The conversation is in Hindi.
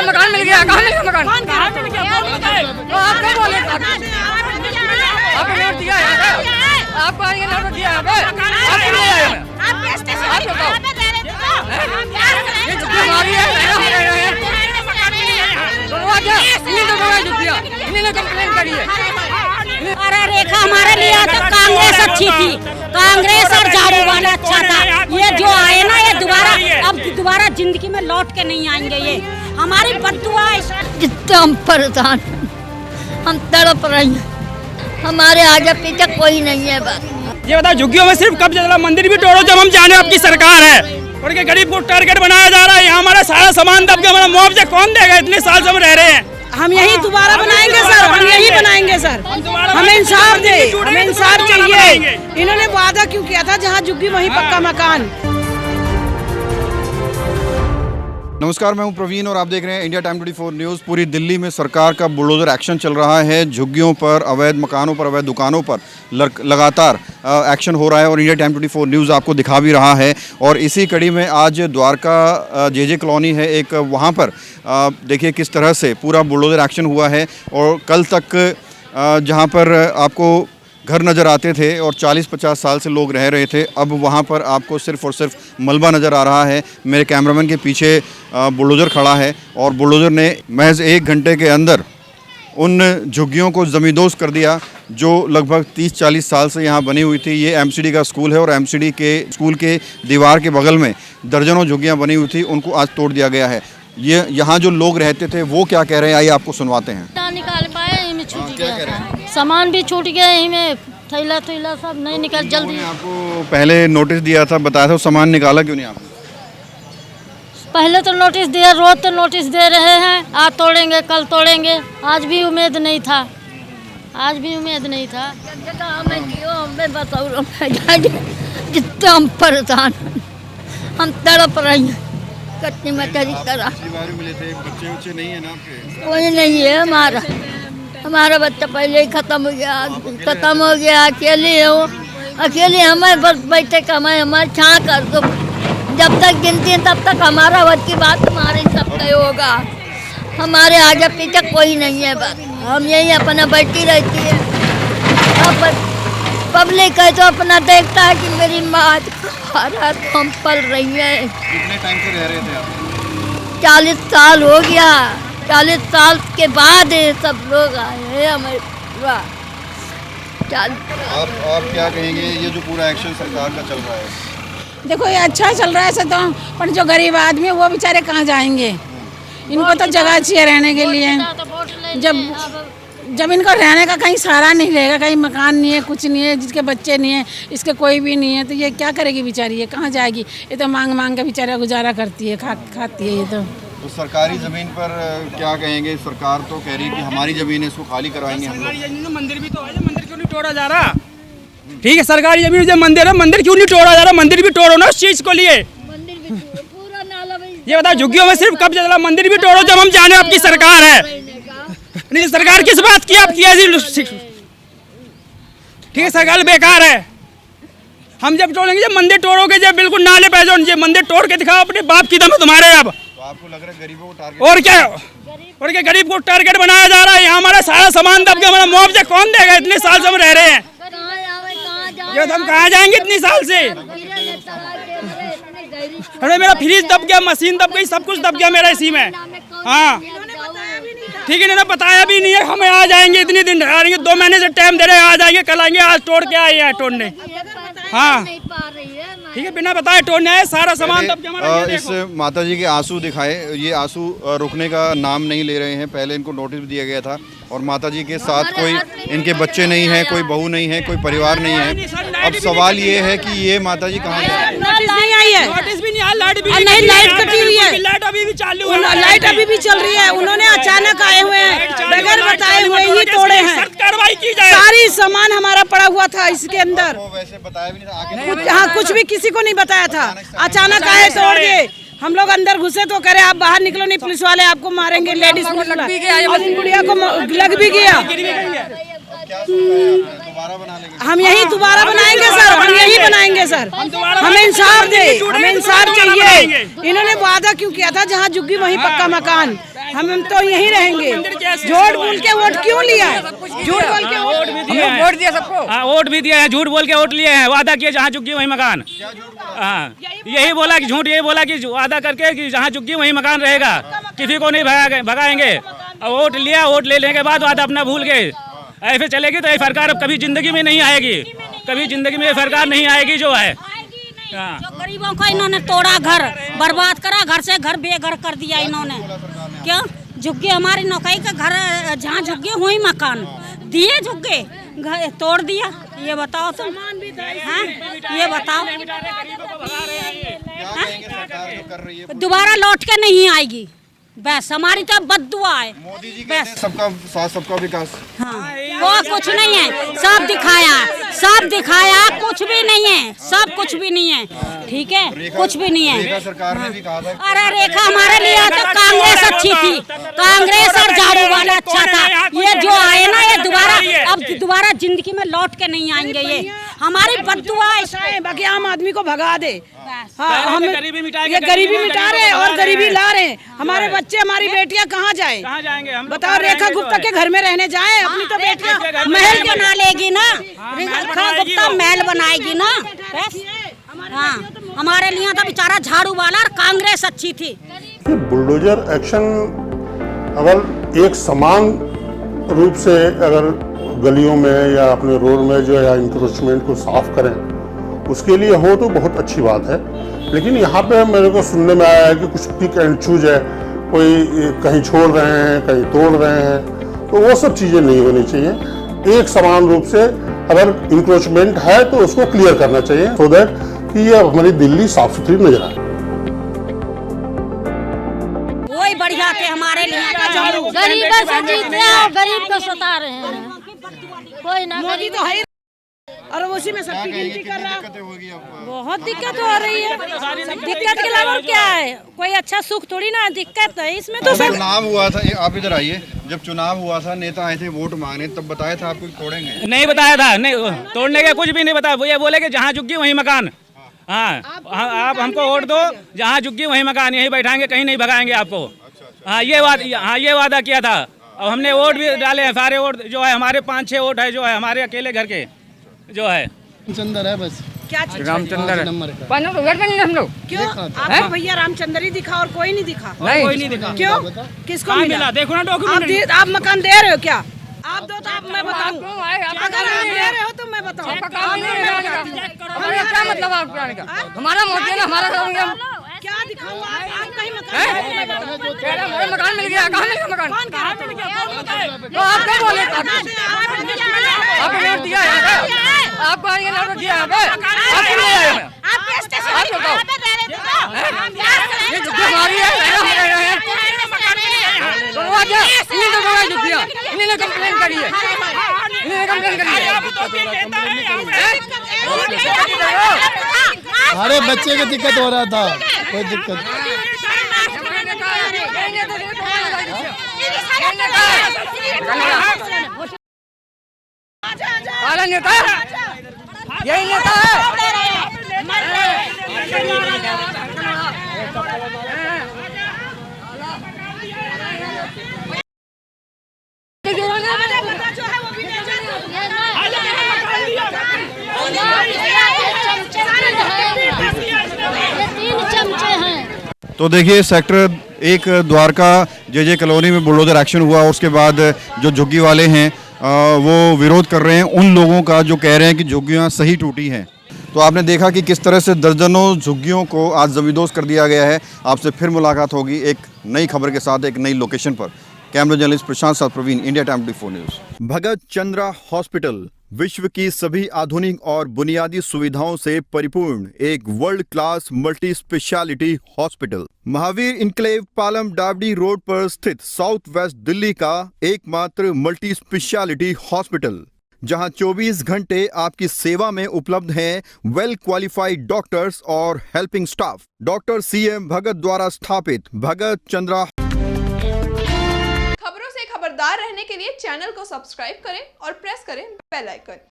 मकान मिल गया, कहाँ मिल गया मकान? आप क्या बोले? आपको नोट दिया है? आपको आएंगे नोट दिया है? हमारा रेखा हमारे लिए तो कांग्रेस अच्छी थी, कांग्रेस और झाड़ू वाला अच्छा था। ये जो आए ना ये दोबारा जिंदगी में लौट के नहीं आएंगे। ये हमारी बद्दुआ है। जितना हम परेशान, हम तड़प रहे हैं, हमारे आगे पीछे कोई नहीं है। बस ये बताओ, झुग्गियों में सिर्फ कब जला, मंदिर भी तोड़ो जब हम जाने आपकी सरकार है, और के गरीब को टारगेट बनाया जा रहा है। यहाँ हमारा सारा सामान दब गया, हमारा मुआवजा कौन देगा? इतने साल से हम रह रहे हैं। हम यही दोबारा बनाएंगे सर, हम यही बनाएंगे सर। हमें इंसाफ दे, हमें इंसाफ चाहिए। इन्होंने वादा क्यों किया था, जहाँ झुग्गी वहीं पक्का मकान। नमस्कार, मैं हूं प्रवीण और आप देख रहे हैं इंडिया टाइम 24 न्यूज़। पूरी दिल्ली में सरकार का बुलडोजर एक्शन चल रहा है। झुग्गियों पर, अवैध मकानों पर, अवैध दुकानों पर लगातार एक्शन हो रहा है और इंडिया टाइम 24 न्यूज़ आपको दिखा भी रहा है। और इसी कड़ी में आज द्वारका जे कॉलोनी है एक, वहां पर देखिए किस तरह से पूरा बुलडोजर एक्शन हुआ है। और कल तक जहां पर आपको घर नज़र आते थे और 40-50 साल से लोग रह रहे थे, अब वहाँ पर आपको सिर्फ़ और सिर्फ मलबा नज़र आ रहा है। मेरे कैमरामैन के पीछे बुलडोज़र खड़ा है और बुलडोज़र ने महज 1 घंटे के अंदर उन झुग्गियों को ज़मींदोज़ कर दिया जो लगभग 30-40 साल से यहाँ बनी हुई थी। ये एमसीडी का स्कूल है और एमसीडी के स्कूल के दीवार के बगल में दर्जनों झुग्गियाँ बनी हुई थी, उनको आज तोड़ दिया गया है। ये यहाँ जो लोग रहते थे वो क्या कह रहे हैं, आइए आपको सुनवाते हैं। निकाल पाए, छूट गया, सामान भी छूट गया, यहीं में थैला सब नहीं निकल जल्दी। आपको पहले नोटिस दिया था, बताया था, सामान निकाला क्यों नहीं आपने? पहले तो नोटिस दिया, रोज तो नोटिस दे रहे हैं, आज तोड़ेंगे कल तोड़ेंगे। आज भी उम्मीद नहीं था, आज भी उम्मीद नहीं था। जितना हम परेशान, हम तड़प रहे हैं कच्ची मचरी तरह। मिले थे, बच्चे नहीं है ना आपके? कोई नहीं है हमारा बच्चा पहले ही खत्म हो गया। अकेले हमें बस बैठे कमाए, हमारे छा कर दो। जब तक गिनती है तब तक हमारा बच की बात तुम्हारे सब का होगा। हमारे आगे पीछे कोई नहीं है। बस हम यही अपना बैठी रहती है। अब पब्लिक है तो अपना देखता है कि मेरी माँ तो हम पल रही है। कितने टाइम से रह रहे थे आप? 40 साल हो गया। 40 साल के बाद सब लोग आए हैं हमारे। आप क्या कहेंगे, ये जो पूरा एक्शन सरकार का चल रहा है? देखो ये अच्छा चल रहा है ऐसे तो, पर जो गरीब आदमी है वो बेचारे कहाँ जाएंगे? इनको तो जगह चाहिए रहने के लिए। जब इनको रहने का कहीं सहारा नहीं रहेगा, कहीं मकान नहीं है, कुछ नहीं है, जिसके बच्चे नहीं है, इसके कोई भी नहीं है, तो ये क्या करेगी बेचारी? ये कहाँ जाएगी? ये तो मांग मांग के बेचारा गुजारा करती है, खाती है। ये तो सरकारी ज़मीन पर क्या कहेंगे? सरकार तो कह रही है कि हमारी ज़मीन है, इसको खाली करवाएंगे हम लोग। मंदिर भी तो है, मंदिर क्यों नहीं तोड़ा जा रहा? ठीक है, सरकारी जमीन जो मंदिर है, मंदिर क्यों नहीं तोड़ा जा रहा? मंदिर भी तोड़ो ना उस चीज को लिए। ये बताओ, झुग्गियों में सिर्फ कब जला, मंदिर भी तोड़ो जब हम जाने आपकी सरकार है। नहीं, सरकार किस बात की आपकी ऐसी? ठीक है, सरकार बेकार है। हम जब तोड़ेंगे, जब मंदिर तोड़ोगे, जब बिल्कुल नाले पे जाओ, ये मंदिर तोड़ के दिखाओ अपने बाप की दम तुम्हारे। अब तो आपको लग रहा है गरीबों को टारगेट, और क्या गरीब को टारगेट बनाया जा रहा है। यहाँ हमारा सारा सामान दब गया, हमारा मुआवजा कौन देगा? इतने साल से हम रह रहे हैं, ये हम कहाँ जाएंगे इतनी साल से? अरे मेरा फ्रिज दब गया, मशीन दब गई, सब कुछ दब गया मेरा इसी में। हाँ ठीक है, इन्होंने बताया भी नहीं है हमें आ जाएंगे, इतनी दिन आ रही है, 2 महीने से टाइम दे रहे हैं, आ जाएंगे कल आएंगे। आज तोड़ के आए हैं तोड़ने। हाँ ठीक है, बिना बताए तोड़ने आए, सारा सामान दब गया। इस माता जी के आंसू दिखाए, ये आंसू रुकने का नाम नहीं ले रहे हैं। पहले इनको नोटिस भी दिया गया था और माता जी के साथ कोई इनके बच्चे नहीं है, कोई बहू नहीं है, कोई परिवार नहीं है। अब सवाल ये है कि ये माता जी कहाँ गए? नोटिस नहीं आई है, नोटिस भी नहीं आया, लाइट भी नहीं, लाइट कटी हुई है, लाइट अभी भी चालू है, लाइट अभी भी चल रही है। उन्होंने अचानक आए हुए हैं, बगैर बताए हुए ही तोड़े हैं। कार्रवाई की जाए। सारी सामान हमारा पड़ा हुआ था इसके अंदर। वैसे बताया भी नहीं था, हाँ कुछ भी किसी को नहीं बताया था, अचानक आए तोड़ के। हम लोग अंदर घुसे तो करे आप बाहर निकलो नहीं, पुलिस वाले आपको मारेंगे। लेडीज गुड़िया को लग भी गया। हम यही दोबारा बनाएंगे सर, हम यही बनाएंगे सर। हमें इंसाफ दे, हमें इंसाफ चाहिए। इन्होंने वादा क्यों किया था, जहाँ झुग्गी वहीं पक्का मकान। हम तो यहीं रहेंगे। झूठ बोल के वोट क्यों लिया है? झूठ बोल के वोट भी दिया है, वोट दिया सबको। हाँ वोट भी दिया है, झूठ बोल के वोट लिए हैं, वादा किए जहाँ झुग्गी वहीं मकान। हाँ यही बोला कि झूठ, यही बोला कि वादा करके कि जहाँ झुग्गी वहीं मकान रहेगा, किसी को नहीं भगाएंगे। और वोट लिया, वोट लेने के बाद वादा अपना भूल गए। ऐसे चलेगी तो ये सरकार अब कभी जिंदगी में नहीं आएगी, कभी जिंदगी में ये सरकार नहीं आएगी जो है। जो गरीबों को इन्होंने तोड़ा, घर बर्बाद करा, घर से घर बेघर कर दिया इन्होंने। क्या झुग्गी हमारी नौकरी का घर, जहाँ झुग्गी हुई मकान दिए, झुग्गे घर तोड़ दिया। ये बताओ तुम, हाँ ये बताओ, दोबारा लौट के नहीं आएगी। बस हमारी तो बद्दुआ है। मोदी जी कहते हैं सबका साथ सबका विकास। हाँ वो कुछ नहीं है, सब दिखाया, कुछ भी नहीं है, सब कुछ भी नहीं है, ठीक है, कुछ भी नहीं है। सरकार ने भी कहा था। अरे रेखा हमारे लिए तो कांग्रेस अच्छी थी, कांग्रेस और झाड़ू वाला अच्छा था। ये जो आए ना, ये दोबारा जिंदगी में लौट के नहीं आएंगे। ये हमारी बद्दुआ है, बाकी आम आदमी को भगा दे। हाँ हम गरीबी ये गरीबी मिटा रहे और गरीबी ला रहे हैं। हमारे बच्चे, हमारी बेटियां कहाँ जाएंगे हम? बताओ, रेखा गुप्ता के घर में रहने जाए? अपनी तो बेटियां महल बना लेगी ना, रेखा गुप्ता महल बनाएगी ना। हाँ हमारे लिए तो बेचारा झाड़ू वाला और कांग्रेस अच्छी थी। बुलडोजर एक्शन अगर एक समान रूप से अगर गलियों में या अपने रोड में जो है इंक्रोचमेंट को साफ करें, उसके लिए हो तो बहुत अच्छी बात है। लेकिन यहाँ पे मेरे को सुनने में आया है कि कुछ पिक एंड चूज है, कोई कहीं छोड़ रहे हैं, कहीं तोड़ रहे हैं, तो वो सब चीज़ें नहीं होनी चाहिए। एक समान रूप से अगर इंक्रोचमेंट है तो उसको क्लियर करना चाहिए, सो दैट कि ये हमारी दिल्ली साफ सुथरी नजर आए। वही बढ़िया थे हमारे लिए। गरीब से जीत रहे हैं और गरीब को सता रहे हैं। कोई ना, मोदी तो है और उसी में सबकी गिनती कर रहा है। बहुत दिक्कत हो रही है। दिक्कत के अलावा क्या है? कोई अच्छा सुख थोड़ी ना, दिक्कत है इसमें तो सब। चुनाव हुआ था, आप इधर आइए, जब चुनाव हुआ था नेता आए थे वोट मांगने, तब बताया था आपको तोड़ेंगे? नहीं बताया था, नहीं तोड़ने का कुछ भी नहीं बताया। वो ये बोले कि जहाँ झुग्गी वहीं मकान। हाँ आप हमको वोट दो, जहाँ झुग्गी वहीं मकान, यहीं बैठाएंगे, कहीं नहीं भगाएंगे आपको। हाँ ये वादा किया था। और हमने वोट भी डाले हैं, सारे वोट जो है हमारे 5-6 वोट है, जो है हमारे अकेले घर के जो है। रामचंद्र है बस। क्या चीज? रामचंद्र नंबर का। हम लोग क्यों? आपको भैया रामचंद्र ही दिखा और कोई नहीं दिखा? कोई नहीं दिखा। क्यों? किसको मिला? देखो ना डॉक्यूमेंट। आप मकान दे रहे हो क्या? आप दो तो आप मैं बताऊं। अगर आप दे रहे हो तो मैं बताऊं। क्या मतलब आपको आने का? हमारा मोदी है ना, हमारा क्या दिखाऊं? आप कहीं मकान, हमारा मकान मिल गया। कहाँ मिल गया मकान? कौन कहा मिल गया? तो आप क्या बोले? आपको वोट दिया है, आपको आएंगे ना वोट दिया है। आपको नहीं आया है। आप बताओ, ये झुग्गी हमारी है। तो वो क्या इन्हीं ने बोला झुग्गियाँ, इन्हीं ने कंप्लेन करी है, अरे बच्चे को दिक्कत हो रहा था, कोई दिक्कत। वाला नेता यही नेता है। तो देखिए सेक्टर 1 द्वारका जे कॉलोनी में बुलडोजर एक्शन हुआ और उसके बाद जो झुग्गी वाले हैं वो विरोध कर रहे हैं उन लोगों का जो कह रहे हैं कि झुग्गियां सही टूटी हैं। तो आपने देखा कि किस तरह से दर्जनों झुग्गियों को आज जमींदोज कर दिया गया है। आपसे फिर मुलाकात होगी एक नई खबर के साथ, एक नई लोकेशन पर। कैमरा जर्नलिस्ट प्रशांत साथ प्रवीण, इंडिया टाइम 24 न्यूज़। भगत चंद्रा हॉस्पिटल विश्व की सभी आधुनिक और बुनियादी सुविधाओं से परिपूर्ण एक world class multi speciality hospital, Mahavir enclave Palam डावडी रोड पर स्थित साउथ वेस्ट दिल्ली का एकमात्र मल्टी स्पेशलिटी हॉस्पिटल, जहां 24 घंटे आपकी सेवा में उपलब्ध हैं वेल क्वालिफाइड डॉक्टर्स और हेल्पिंग स्टाफ। डॉक्टर CM भगत द्वारा स्थापित भगत चंद्रा। खबरों से खबरदार रहने के लिए चैनल को सब्सक्राइब करें और प्रेस करें बेल आइकन।